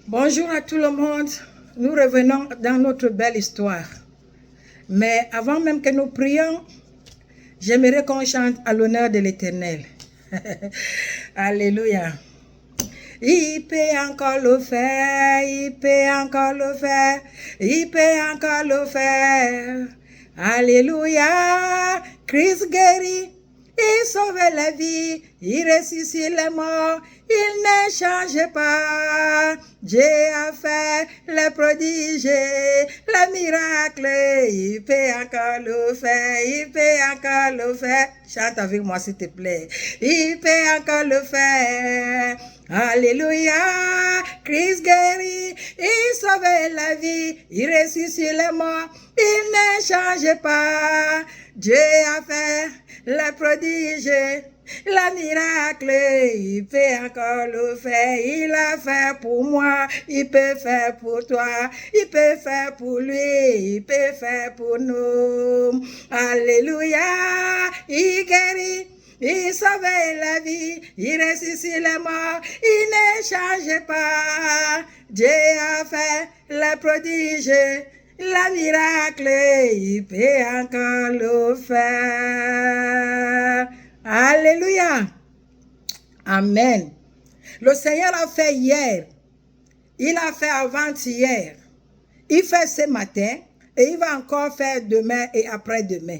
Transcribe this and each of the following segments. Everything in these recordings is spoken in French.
Bonjour à tout le monde. Nous revenons dans notre belle histoire. Mais avant même que nous prions, j'aimerais qu'on chante à l'honneur de l'Éternel. Alléluia. Il peut encore le faire, il peut encore le faire, il peut encore le faire. Alléluia. Christ guérit, il sauve la vie, il ressuscite les morts, il ne change pas. Dieu a fait les prodiges, les miracles, il peut encore le faire, il peut encore le faire. Chante avec moi s'il te plaît. Il peut encore le faire. Alléluia. Christ guérit, il sauve la vie, il ressuscite les morts, il ne change pas. Dieu a fait les prodiges, le miracle, il peut encore le faire, il a fait pour moi, il peut faire pour toi, il peut faire pour lui, il peut faire pour nous. Alléluia, il guérit, il sauve la vie, il ressuscite les morts, il ne change pas. Dieu a fait les prodiges, le miracle, il peut encore le faire. Alléluia. Amen. Le Seigneur a fait hier, il a fait avant-hier, il fait ce matin et il va encore faire demain et après-demain.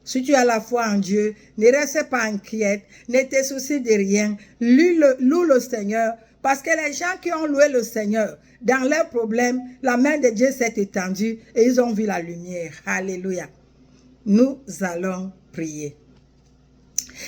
Si tu as la foi en Dieu, ne reste pas inquiète, ne te soucie de rien, loue le Seigneur, parce que les gens qui ont loué le Seigneur, dans leurs problèmes, la main de Dieu s'est étendue et ils ont vu la lumière. Alléluia. Nous allons prier.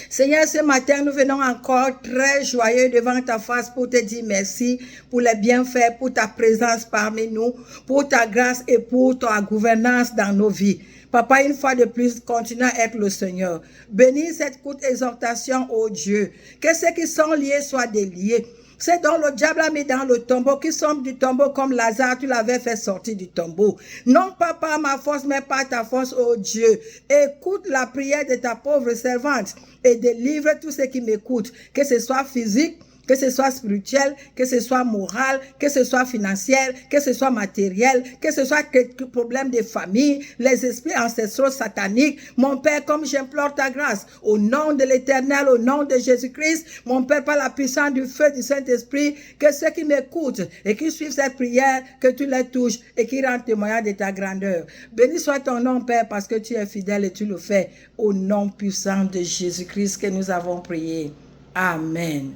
Seigneur, ce matin, nous venons encore très joyeux devant ta face pour te dire merci pour les bienfaits, pour ta présence parmi nous, pour ta grâce et pour ta gouvernance dans nos vies. Papa, une fois de plus, continue à être le Seigneur. Bénis cette courte exhortation, ô Dieu. Que ceux qui sont liés soient déliés. C'est dont le diable a mis dans le tombeau, qui sombre du tombeau comme Lazare, tu l'avais fait sortir du tombeau. Non pas par ma force, mais par ta force, ô Dieu. Écoute la prière de ta pauvre servante et délivre tous ceux qui m'écoutent, que ce soit physique, que ce soit spirituel, que ce soit moral, que ce soit financier, que ce soit matériel, que ce soit quelques problèmes de famille, les esprits ancestraux sataniques. Mon Père, comme j'implore ta grâce, au nom de l'Éternel, au nom de Jésus-Christ, mon Père, par la puissance du feu du Saint-Esprit, que ceux qui m'écoutent et qui suivent cette prière, que tu les touches et qui rendent témoignage de ta grandeur. Béni soit ton nom, Père, parce que tu es fidèle et tu le fais. Au nom puissant de Jésus-Christ que nous avons prié. Amen.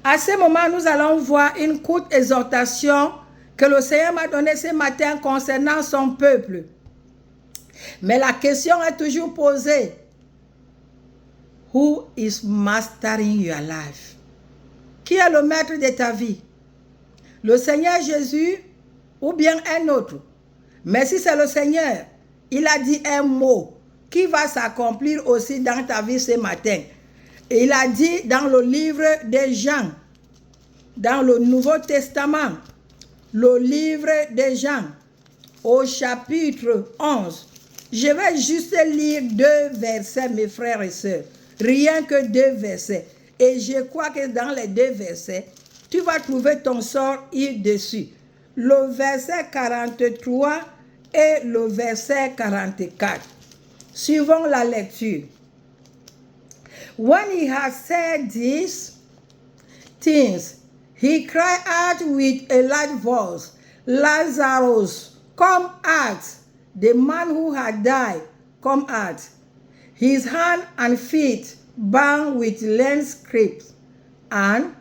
À ce moment, nous allons voir une courte exhortation que le Seigneur m'a donnée ce matin concernant son peuple. Mais la question est toujours posée. Who is mastering your life? Qui est le maître de ta vie? Le Seigneur Jésus ou bien un autre? Mais si c'est le Seigneur, il a dit un mot qui va s'accomplir aussi dans ta vie ce matin. Et il a dit dans le livre de Jean, dans le Nouveau Testament, le livre de Jean, au chapitre 11. Je vais juste lire 2 versets, mes frères et sœurs. Rien que 2 versets. Et je crois que dans les 2 versets, tu vas trouver ton sort dessus. Le verset 43 et le verset 44. Suivons la lecture. When he had said these things, he cried out with a loud voice, Lazarus, come out. The man who had died, come out. His hand and feet bound with linen strips, and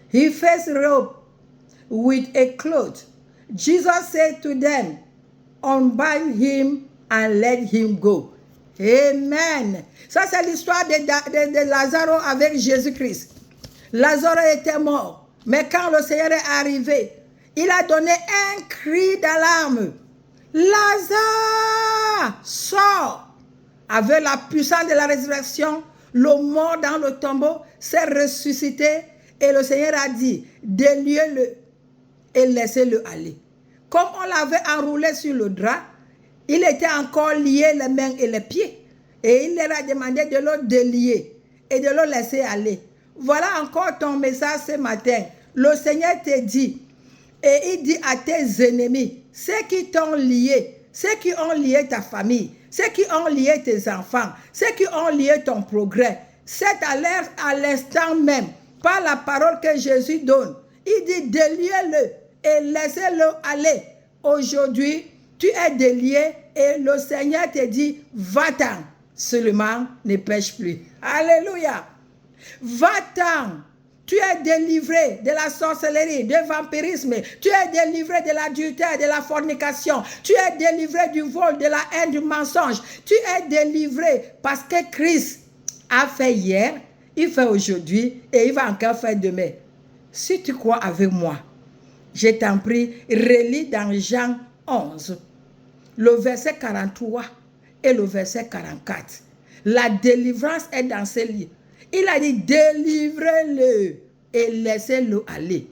his face robed with a cloth. Jesus said to them, unbind him and let him go. Amen. Ça, c'est l'histoire de Lazare avec Jésus-Christ. Lazare était mort. Mais quand le Seigneur est arrivé, il a donné un cri d'alarme. Lazare, sors. Avec la puissance de la résurrection, le mort dans le tombeau s'est ressuscité et le Seigneur a dit, déliez-le et laissez-le aller. Comme on l'avait enroulé sur le drap, il était encore lié les mains et les pieds. Et il leur a demandé de le délier et de le laisser aller. Voilà encore ton message ce matin. Le Seigneur te dit, Et il dit à tes ennemis, ceux qui t'ont lié, ceux qui ont lié ta famille, ceux qui ont lié tes enfants, ceux qui ont lié ton progrès, c'est à l'instant même, par la parole que Jésus donne, il dit déliez-le et laissez-le aller. Aujourd'hui, tu es délié et le Seigneur te dit, va-t'en, seulement ne pêche plus. Alléluia. Va-t'en. Tu es délivré de la sorcellerie, du vampirisme. Tu es délivré de l'adultère, de la fornication. Tu es délivré du vol, de la haine, du mensonge. Tu es délivré parce que Christ a fait hier, il fait aujourd'hui et il va encore faire demain. Si tu crois avec moi, je t'en prie, relis dans Jean 11, le verset 43 et le verset 44. La délivrance est dans ces livres. Il a dit, délivrez-le et laissez-le aller.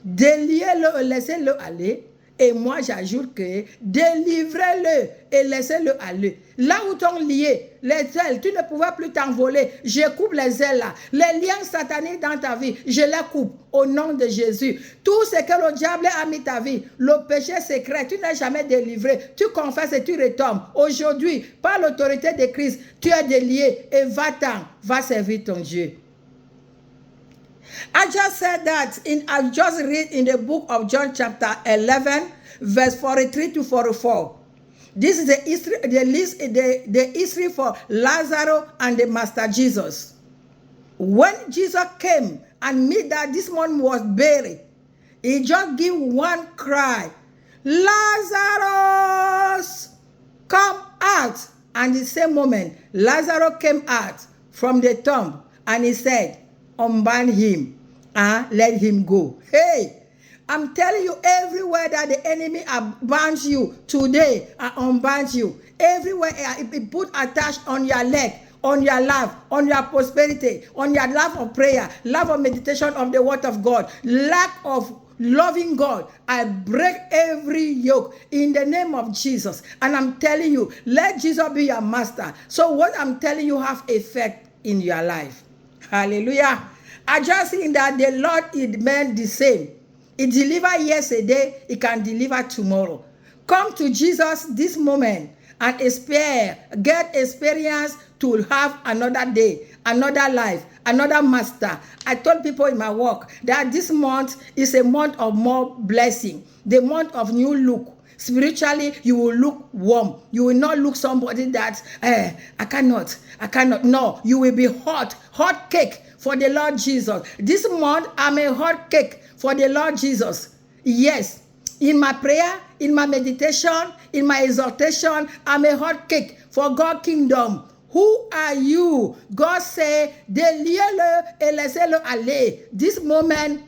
Déliez-le et laissez-le aller. Et moi, j'ajoute que délivrez-le et laissez-le aller. Là où t'ont lié les ailes, tu ne pouvais plus t'envoler. Je coupe les ailes là. Les liens sataniques dans ta vie, je les coupe au nom de Jésus. Tout ce que le diable a mis ta vie, le péché secret, tu n'es jamais délivré. Tu confesses et tu retombes. Aujourd'hui, par l'autorité de Christ, tu es délié et va-t'en, va servir ton Dieu. I just said that I just read in the book of John chapter 11, verse 43 to 44. This is the history, the history for Lazarus and the Master Jesus. When Jesus came and meet that this man was buried, he just gave one cry, Lazarus, come out. And the same moment, Lazarus came out from the tomb and he said, unbind him and let him go. Hey, I'm telling you, everywhere that the enemy binds you today, I unbind you. Everywhere it put attached on your leg, on your life, on your prosperity, on your life of prayer, life of meditation of the word of God, lack of loving God, I break every yoke in the name of Jesus. And I'm telling you, let Jesus be your master. So what I'm telling you have effect in your life. Hallelujah. I just think that the Lord is meant the same. He delivered yesterday, he can deliver tomorrow. Come to Jesus this moment and get experience to have another day, another life, another master. I told people in my work that this month is a month of more blessing, the month of new look. Spiritually, you will look warm. You will not look somebody that, I cannot. No, you will be hot cake for the Lord Jesus. This month, I'm a hot cake for the Lord Jesus. Yes, in my prayer, in my meditation, in my exhortation, I'm a hot cake for God's kingdom. Who are you? God say, déliez-le et laissez-le aller. This moment,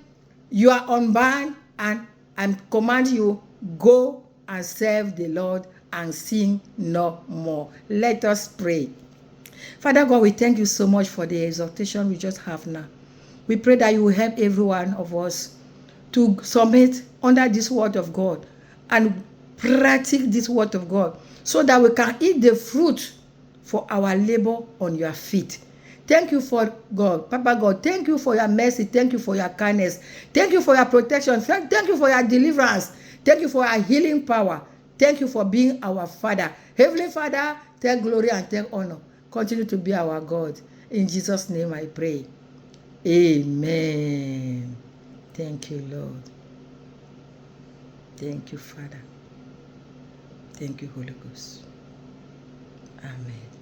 you are unbound and I command you, go and serve the Lord and sin no more. Let us pray. Father God, we thank you so much for the exhortation we just have now. We pray that you will help every one of us to submit under this word of God and practice this word of God so that we can eat the fruit for our labor on your feet. Thank you for God. Papa God, thank you for your mercy. Thank you for your kindness. Thank you for your protection. Thank you for your deliverance. Thank you for your healing power. Thank you for being our Father. Heavenly Father, take glory and take honor. Continue to be our God. In Jesus' name I pray. Amen. Thank you, Lord. Thank you, Father. Thank you, Holy Ghost. Amen.